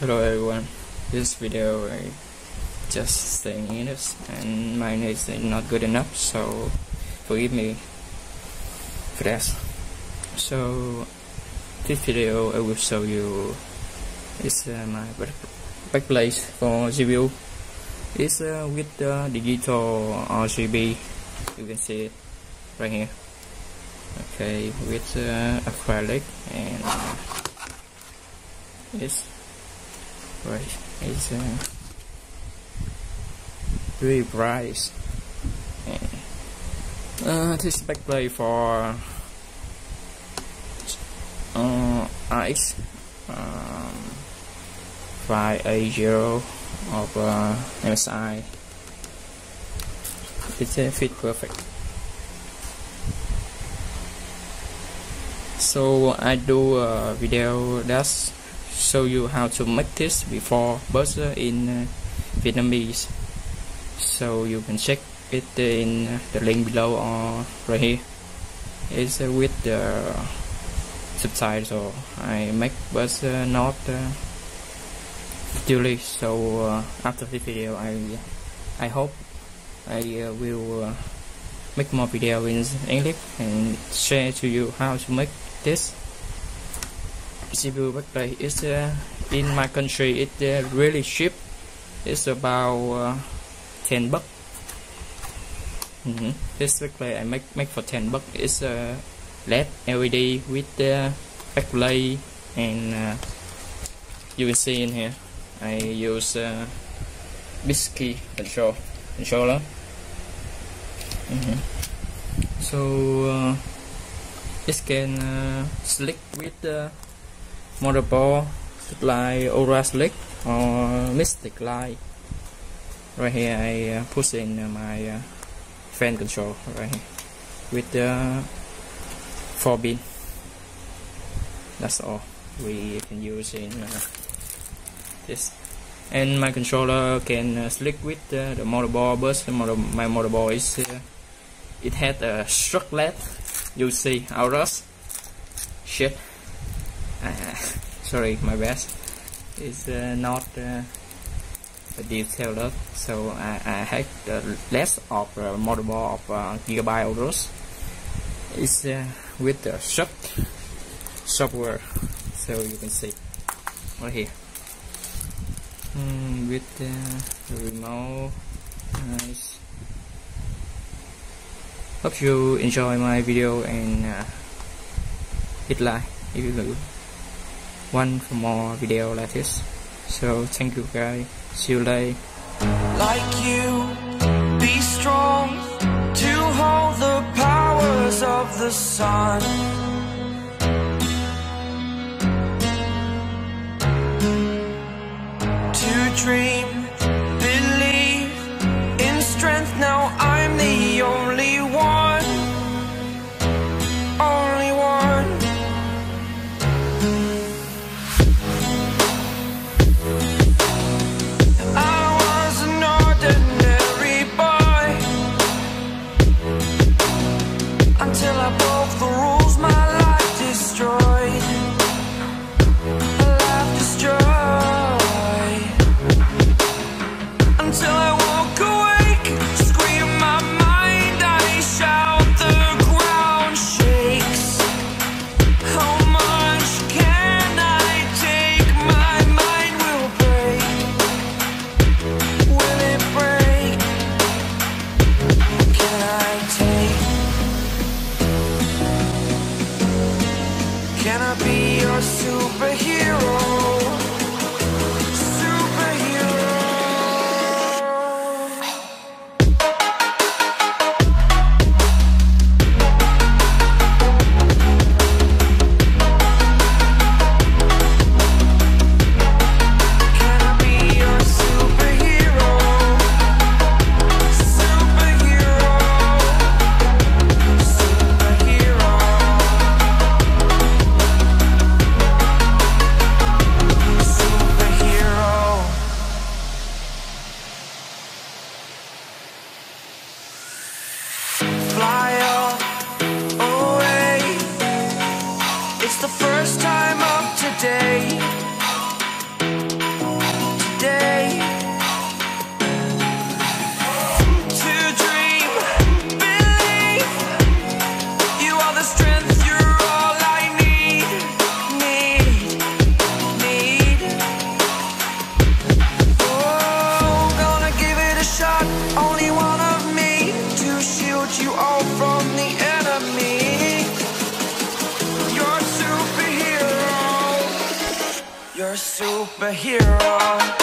Hello everyone, this video I just saying English and my English is not good enough, so forgive me for that. So this video I will show you is my backplate for GPU. It's with the digital RGB, you can see it right here. Okay, with acrylic and it's right. It's really bright. And this backplate for RX 580 of MSI. It's fit perfect. So I do a video that's show you how to make this before buzzer in Vietnamese, so you can check it in the link below or right here. It's with the subtitle. I make buzzer not duly. So after this video I hope I will make more video in English and share to you how to make this GPU backplate. Is in my country it really cheap. It's about 10 bucks. This backplate I make for 10 bucks. It's a LED LED with the backplate, and you can see in here I use biscuit controller. So it can slick with the motherboard like Aura Slick or Mystic Light. Right here I put in my fan control right here with the 4 pin. That's all we can use in this. And my controller can slick with the motherboard, but my motherboard is it had a struck LED. You see Aura's shit. Sorry, my bad. It's not a detailed, so I had the less of motherboard of Gigabyte Aurus. It's with the software, so you can see right here with the remote. Nice. Hope you enjoy my video and hit like if you do want for more video like this. So thank you guys, see you later. Like you, be strong to hold the powers of the sun. To dream, believe in strength. Now I'm the only one, only one. Until I broke the rules, my life destroyed. A life destroyed. Until I walk awake, scream my mind, I shout, the ground shakes. How much can I take? My mind will break. Will it break? Can I take? Can I be your superhero? Fly away. It's the first time of today. superhero.